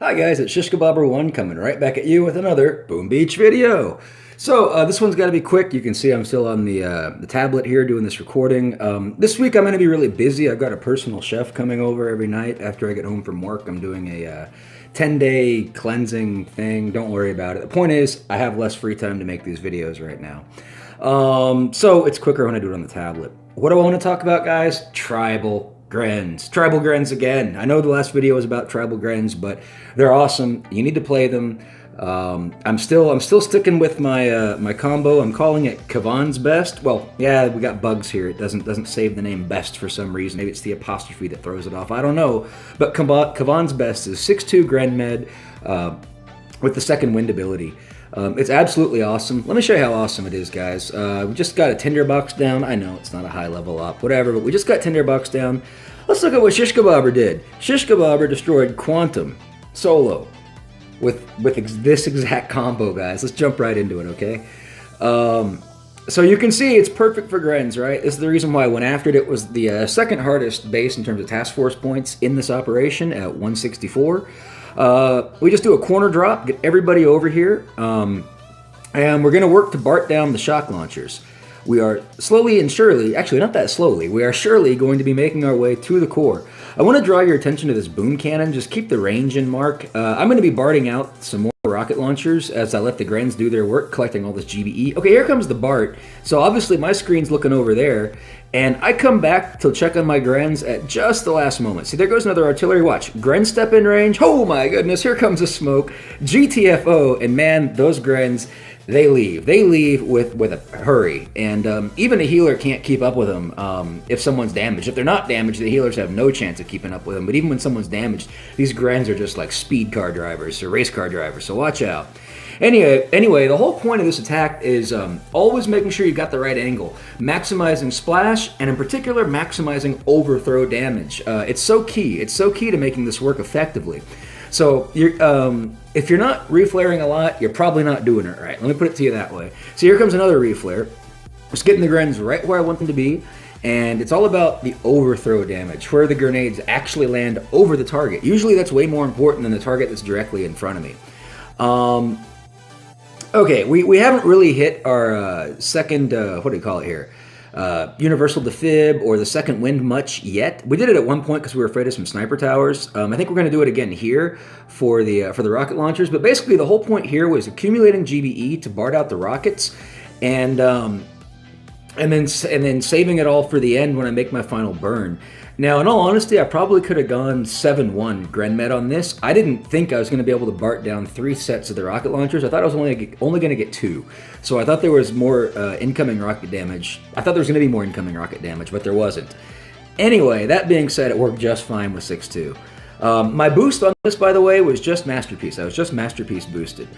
Hi guys, it's Shishkabobber1 coming right back at you with another Boom Beach video. So this one's got to be quick. You can see I'm still on the tablet here doing this recording. This week I'm going to be really busy. I've got a personal chef coming over every night after I get home from work. I'm doing a 10-day cleansing thing. Don't worry about it. The point is I have less free time to make these videos right now. So it's quicker when I do it on the tablet. What do I want to talk about, guys? Tribal grens. Tribal grens again. I know the last video was about tribal grens, but they're awesome. You need to play them. I'm still sticking with my combo. I'm calling it Kavan's Best. Well, yeah, we got bugs here. It doesn't save the name Best for some reason. Maybe it's the apostrophe that throws it off. I don't know. But Kavan's Best is 6-2 Gren Med with the second wind ability. It's absolutely awesome. Let me show you how awesome it is, guys. We just got a tinderbox down. I know it's not a high level up, whatever, but we just got tinderbox down. Let's look at what Shishkabobber did. Shishkabobber destroyed Quantum solo with this exact combo, guys. Let's jump right into it, okay? So you can see it's perfect for grens, right? This is the reason why I went after it. It was the second hardest base in terms of task force points in this operation at 164. We just do a corner drop, get everybody over here, and we're going to work to BART down the shock launchers. We are slowly and surely, actually not that slowly, we are surely going to be making our way to the core. I want to draw your attention to this boom cannon. Just keep the range in, Mark. I'm going to be BARTing out some more rocket launchers as I let the grens do their work, collecting all this GBE. Okay, here comes the BART. So obviously my screen's looking over there, and I come back to check on my grens at just the last moment. See, there goes another artillery. Watch, gren step in range. Oh my goodness, here comes the smoke. GTFO, and man, those grens, they leave. They leave with a hurry, and even a healer can't keep up with them if someone's damaged. If they're not damaged, the healers have no chance of keeping up with them. But even when someone's damaged, these grens are just like speed car drivers or race car drivers, so watch out. Anyway, the whole point of this attack is always making sure you've got the right angle, maximizing splash, and in particular, maximizing overthrow damage. It's so key. It's so key to making this work effectively. So if you're not reflaring a lot, you're probably not doing it right. Let me put it to you that way. So here comes another reflare. Just getting the grens right where I want them to be. And it's all about the overthrow damage, where the grenades actually land over the target. Usually that's way more important than the target that's directly in front of me. Okay, we haven't really hit our second, what do you call it here? Universal defib or the second wind much yet. We did it at one point because we were afraid of some sniper towers. I think we're going to do it again here for the rocket launchers. But basically, the whole point here was accumulating GBE to BART out the rockets, and then saving it all for the end when I make my final burn. Now, in all honesty, I probably could have gone 7-1 Gren Med on this. I didn't think I was going to be able to BART down 3 sets of the rocket launchers. I thought I was only going to get 2. So I thought there was more incoming rocket damage. I thought there was going to be more incoming rocket damage, but there wasn't. Anyway, that being said, it worked just fine with 6-2. My boost on this, by the way, was just Masterpiece. I was just Masterpiece boosted.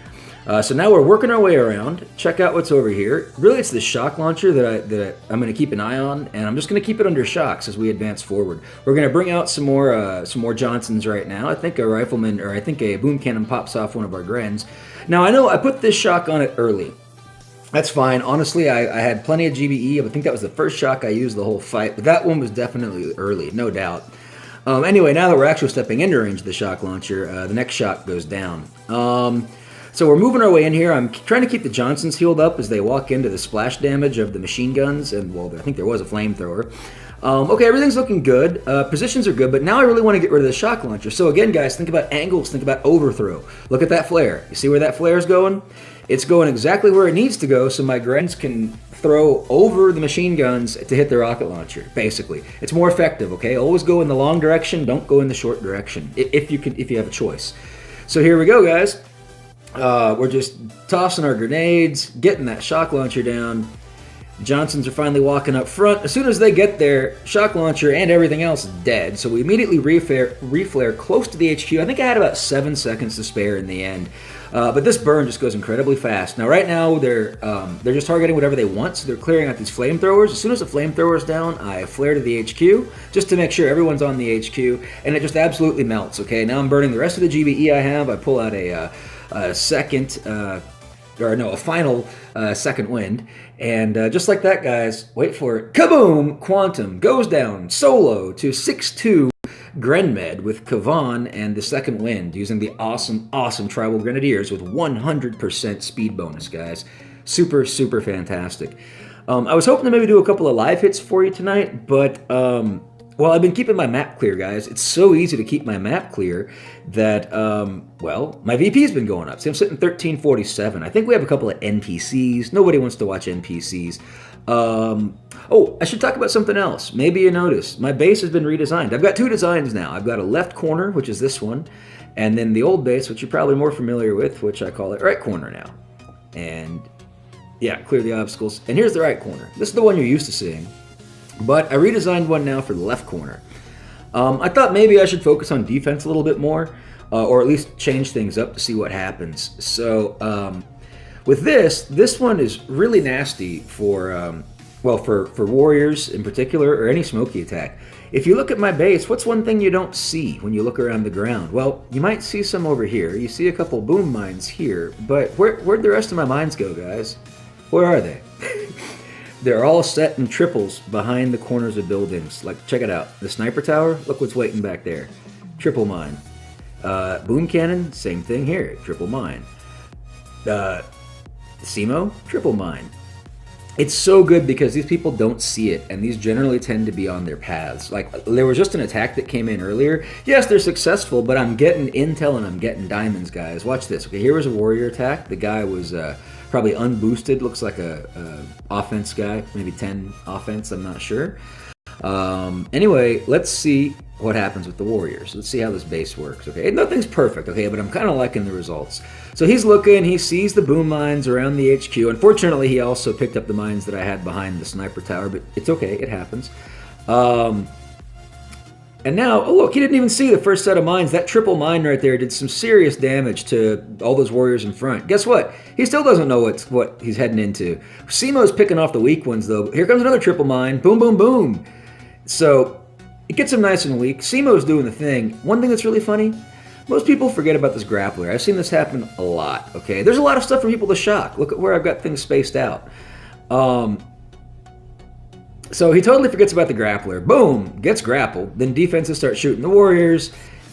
So now we're working our way around. Check out what's over here. Really, it's the shock launcher that I'm going to keep an eye on, and I'm just going to keep it under shocks as we advance forward. We're going to bring out some more Johnsons right now. I think a rifleman, or I think a boom cannon pops off one of our grens. Now I know I put this shock on it early. That's fine. Honestly, I had plenty of GBE. I think that was the first shock I used the whole fight, but that one was definitely early, no doubt. Anyway, now that we're actually stepping into range of the shock launcher, the next shock goes down. So we're moving our way in here. I'm trying to keep the Johnsons healed up as they walk into the splash damage of the machine guns, and well, I think there was a flamethrower. Okay, everything's looking good. Positions are good, but now I really want to get rid of the shock launcher. So again, guys, think about angles, think about overthrow. Look at that flare. You see where that flare is going? It's going exactly where it needs to go so my grens can throw over the machine guns to hit the rocket launcher, basically. It's more effective, okay? Always go in the long direction, don't go in the short direction, if you have a choice. So here we go, guys. We're just tossing our grenades, getting that shock launcher down. Johnsons are finally walking up front. As soon as they get there, shock launcher and everything else is dead. So we immediately reflare close to the HQ. I think I had about 7 seconds to spare in the end. But this burn just goes incredibly fast. Now, right now, they're just targeting whatever they want, so they're clearing out these flamethrowers. As soon as the flamethrower is down, I flare to the HQ, just to make sure everyone's on the HQ, and it just absolutely melts, okay? Now I'm burning the rest of the GBE I have. I pull out a final second wind, and just like that, guys, wait for it, kaboom! Quantum goes down solo to 6-2 Grenmed with Kavan and the Second Wind using the awesome Tribal Grenadiers with 100% speed bonus, guys. Super, super fantastic. I was hoping to maybe do a couple of live hits for you tonight, but well, I've been keeping my map clear, guys. It's so easy to keep my map clear that, well, my VP's been going up. See, I'm sitting 1347. I think we have a couple of NPCs. Nobody wants to watch NPCs. Oh, I should talk about something else. Maybe you noticed my base has been redesigned. I've got two designs now. I've got a left corner, which is this one, and then the old base, which you're probably more familiar with, which I call it right corner now. And yeah, clear the obstacles. And here's the right corner. This is the one you're used to seeing. But I redesigned one now for the left corner. I thought maybe I should focus on defense a little bit more, or at least change things up to see what happens. So with this one is really nasty for, well, for warriors in particular, or any smoky attack. If you look at my base, what's one thing you don't see when you look around the ground? Well, you might see some over here. You see a couple boom mines here, but where'd the rest of my mines go, guys? Where are they? They're all set in triples behind the corners of buildings. Like, check it out. The sniper tower, look what's waiting back there. Triple mine. Boom cannon, same thing here. Triple mine. SEMO, triple mine. It's so good because these people don't see it, and these generally tend to be on their paths. Like, there was just an attack that came in earlier. Yes, they're successful, but I'm getting intel and I'm getting diamonds, guys. Watch this. Okay, here was a warrior attack. The guy was probably unboosted. Looks like a offense guy, maybe 10 offense. I'm not sure. Anyway, let's see what happens with the warriors. Let's see how this base works. Okay, nothing's perfect. Okay, but I'm kind of liking the results. So he's looking. He sees the boom mines around the HQ. Unfortunately, he also picked up the mines that I had behind the sniper tower, but it's okay. It happens. And now, oh look, he didn't even see the first set of mines. That triple mine right there did some serious damage to all those warriors in front. Guess what? He still doesn't know what he's heading into. SEMO's picking off the weak ones, though. Here comes another triple mine. Boom, boom, boom. So it gets him nice and weak. SEMO's doing the thing. One thing that's really funny, most people forget about this grappler. I've seen this happen a lot, okay? There's a lot of stuff for people to shock. Look at where I've got things spaced out. So he totally forgets about the grappler. Boom, gets grappled. Then defenses start shooting the warriors,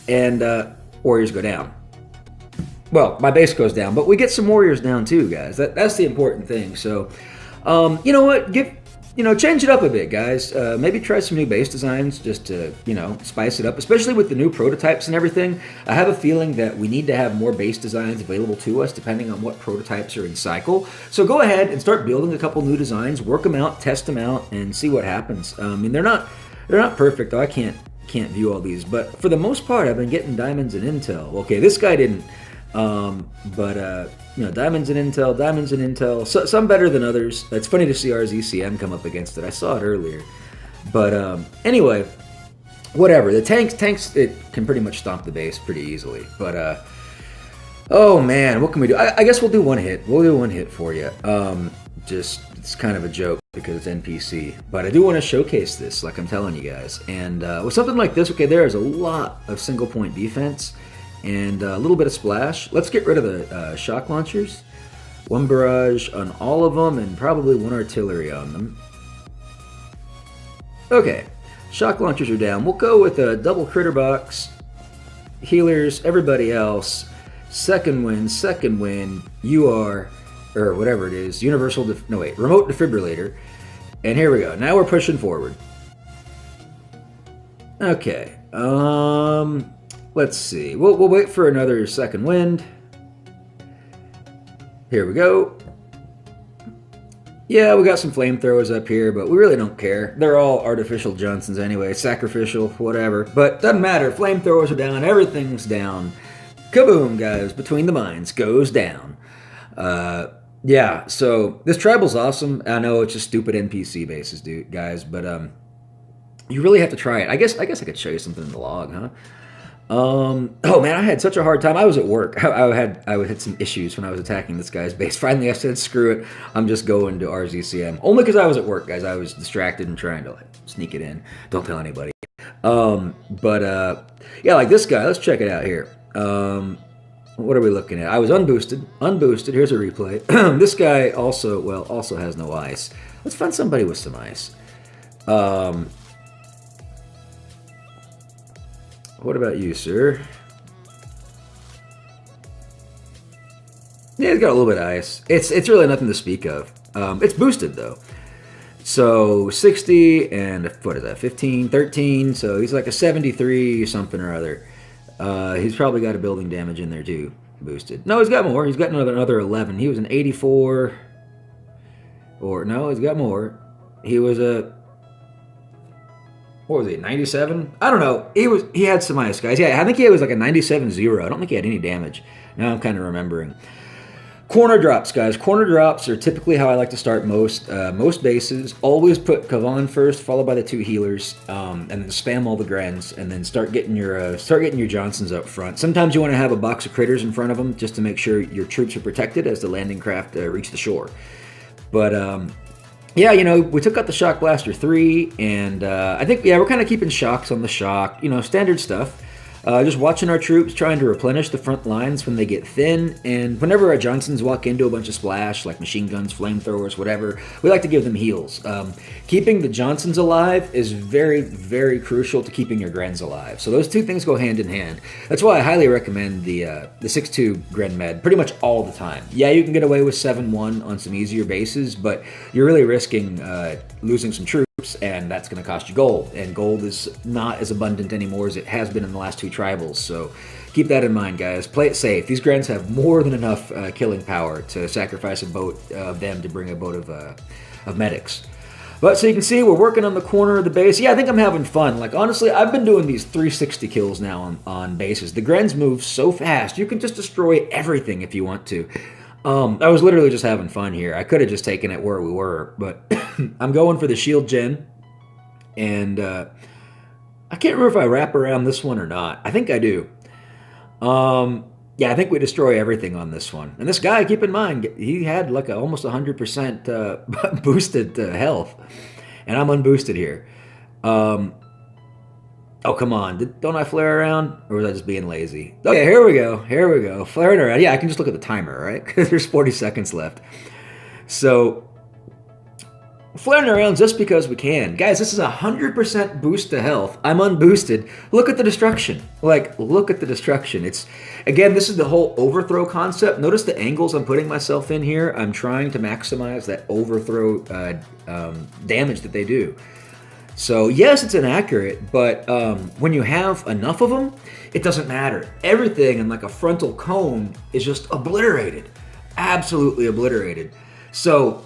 and warriors go down. Well, my base goes down, but we get some warriors down too, guys. That's the important thing. So, you know what? Change it up a bit, guys. Maybe try some new base designs just to, spice it up, especially with the new prototypes and everything. I have a feeling that we need to have more base designs available to us depending on what prototypes are in cycle. So go ahead and start building a couple new designs, work them out, test them out, and see what happens. I mean, they're not perfect, though. I can't view all these, but for the most part, I've been getting diamonds and intel. Okay, this guy didn't. Diamonds and intel, so, some better than others. It's funny to see RZCM come up against it. I saw it earlier. But anyway, whatever. The tanks, it can pretty much stomp the base pretty easily. But, oh man, what can we do? I guess we'll do one hit. We'll do one hit for you. It's kind of a joke because it's NPC. But I do want to showcase this, like I'm telling you guys. And with something like this, okay, there is a lot of single point defense and a little bit of splash. Let's get rid of the shock launchers. One barrage on all of them and probably one artillery on them. Okay, shock launchers are down. We'll go with a double critter box, healers, everybody else. Second wind, UR, or whatever it is, remote defibrillator. And here we go. Now we're pushing forward. Okay, let's see. We'll wait for another second wind. Here we go. Yeah, we got some flamethrowers up here, but we really don't care. They're all artificial Johnsons anyway, sacrificial, whatever. But doesn't matter. Flamethrowers are down. Everything's down. Kaboom, guys. Between the mines goes down. Yeah, so this tribal's awesome. I know it's just stupid NPC bases, guys, but you really have to try it. I guess I could show you something in the log, huh? Oh man, I had such a hard time. I was at work. I had some issues when I was attacking this guy's base. Finally, I said, screw it. I'm just going to RZCM. Only because I was at work, guys. I was distracted and trying to sneak it in. Don't tell anybody. Yeah, like this guy. Let's check it out here. What are we looking at? I was unboosted. Here's a replay. This guy also has no ice. Let's find somebody with some ice. What about you, sir? Yeah, it's got a little bit of ice. It's really nothing to speak of. It's boosted though. So 60 and what is that? 15, 13. So he's like a 73 something or other. He's probably got a building damage in there too, boosted. No, he's got more. He's got another 11. He was an 84. Or no, he's got more. He was a what was he? 97? I don't know. He had some ice, guys. Yeah, I think he was like a 97-0. I don't think he had any damage. Now I'm kind of remembering. Corner drops, guys. Corner drops are typically how I like to start most bases. Always put Kavan first, followed by the two healers, and then spam all the grens, and then start getting your Johnsons up front. Sometimes you want to have a box of critters in front of them just to make sure your troops are protected as the landing craft reach the shore. But yeah, we took out the Shock Blaster 3, and I think we're kind of keeping shocks on the shock. Standard stuff. Just watching our troops trying to replenish the front lines when they get thin, and whenever our Johnsons walk into a bunch of splash, like machine guns, flamethrowers, whatever, we like to give them heals. Keeping the Johnsons alive is very, very crucial to keeping your Grens alive. So those two things go hand in hand. That's why I highly recommend the 6-2 Gren Med pretty much all the time. Yeah, you can get away with 7-1 on some easier bases, but you're really risking losing some troops, and that's going to cost you gold, and gold is not as abundant anymore as it has been in the last two tribals, so keep that in mind, guys. Play it safe. These Grens have more than enough killing power to sacrifice a boat of them to bring a boat of medics. But so you can see we're working on the corner of the base. Yeah, I think I'm having fun. Like, honestly, I've been doing these 360 kills now on bases. The Grens move so fast, you can just destroy everything if you want to. I was literally just having fun here. I could have just taken it where we were, but I'm going for the shield gen, and I can't remember if I wrap around this one or not. I think I do. Yeah, I think we destroy everything on this one. And this guy, keep in mind, he had like almost 100% boosted health, and I'm unboosted here. Oh, come on. Don't I flare around? Or was I just being lazy? Okay, here we go. Here we go. Flaring around. Yeah, I can just look at the timer, right? Because there's 40 seconds left. So, flaring around just because we can. Guys, this is 100% boost to health. I'm unboosted. Look at the destruction. Like, look at the destruction. It's, again, this is the whole overthrow concept. Notice the angles I'm putting myself in here. I'm trying to maximize that overthrow damage that they do. So yes, it's inaccurate, but when you have enough of them, it doesn't matter. Everything in like a frontal cone is just obliterated, absolutely obliterated. So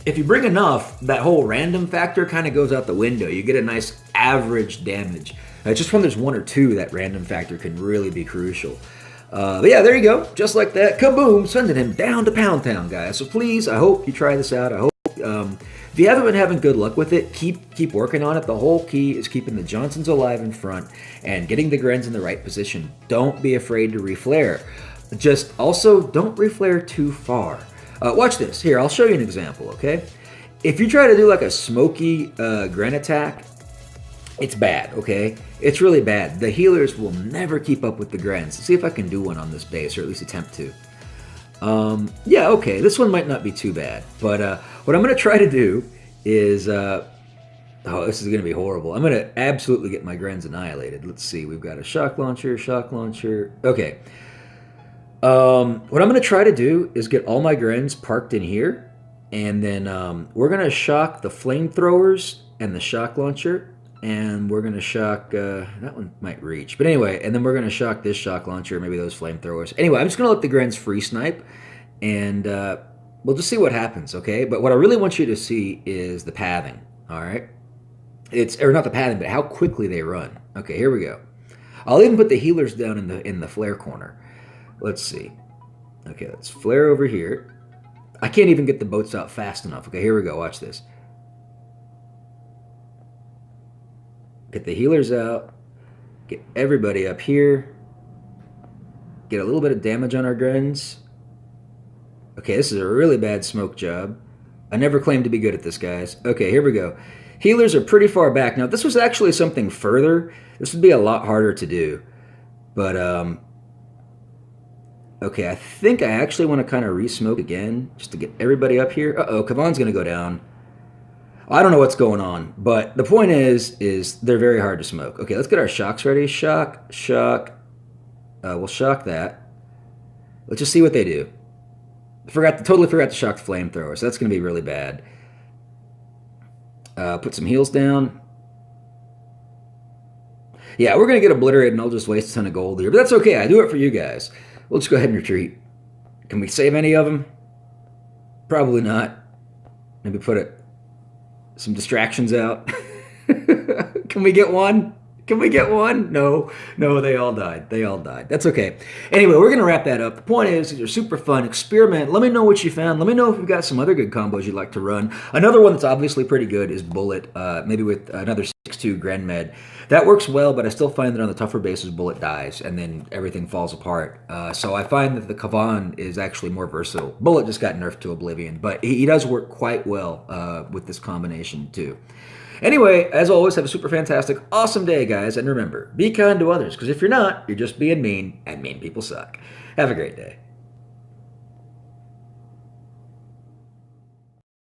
if you bring enough, that whole random factor kind of goes out the window. You get a nice average damage. Just when there's one or two, that random factor can really be crucial. But yeah, there you go. Just like that, kaboom, sending him down to Pound Town, guys. So please, I hope you try this out. I hope if you haven't been having good luck with it, keep working on it. The whole key is keeping the Johnsons alive in front and getting the Grens in the right position. Don't be afraid to reflare. Just also don't reflare too far. Watch this. Here, I'll show you an example, okay? If you try to do like a smoky Gren attack, it's bad, okay? It's really bad. The healers will never keep up with the Grens. Let's see if I can do one on this base, or at least attempt to. Yeah, okay, this one might not be too bad, but what I'm going to try to do is, oh, this is going to be horrible. I'm going to absolutely get my Grens annihilated. Let's see, we've got a shock launcher. Okay. What I'm going to try to do is get all my Grens parked in here, and then we're going to shock the flamethrowers and the shock launcher, and we're going to shock, that one might reach, but anyway, and then we're going to shock this shock launcher, maybe those flamethrowers. Anyway, I'm just going to let the Grens free snipe, and we'll just see what happens, okay? But what I really want you to see is the pathing, all right? Or not the pathing, but how quickly they run. Okay, here we go. I'll even put the healers down in the flare corner. Let's see. Okay, let's flare over here. I can't even get the boats out fast enough. Okay, here we go. Watch this. Get the healers out. Get everybody up here. Get a little bit of damage on our Grens. Okay, this is a really bad smoke job. I never claimed to be good at this, guys. Okay, here we go. Healers are pretty far back. Now, if this was actually something further, this would be a lot harder to do. But, okay, I think I actually want to kind of re-smoke again, just to get everybody up here. Uh-oh, Kavan's going to go down. I don't know what's going on, but the point is they're very hard to smoke. Okay, let's get our shocks ready. Shock, shock. We'll shock that. Let's just see what they do. Totally forgot to shock the flamethrower, so that's going to be really bad. Put some heels down. Yeah, we're going to get obliterated, and I'll just waste a ton of gold here. But that's okay. I do it for you guys. We'll just go ahead and retreat. Can we save any of them? Probably not. Maybe put some distractions out. Can we get one? Can we get one? No, they all died. They all died. That's okay. Anyway, we're going to wrap that up. The point is, these are super fun. Experiment. Let me know what you found. Let me know if you've got some other good combos you'd like to run. Another one that's obviously pretty good is Bullet, maybe with another 6-2 Gren Med. That works well, but I still find that on the tougher bases, Bullet dies, and then everything falls apart. So I find that the Kavan is actually more versatile. Bullet just got nerfed to oblivion, but he does work quite well with this combination, too. Anyway, as always, have a super fantastic, awesome day, guys. And remember, be kind to others, because if you're not, you're just being mean, and mean people suck. Have a great day.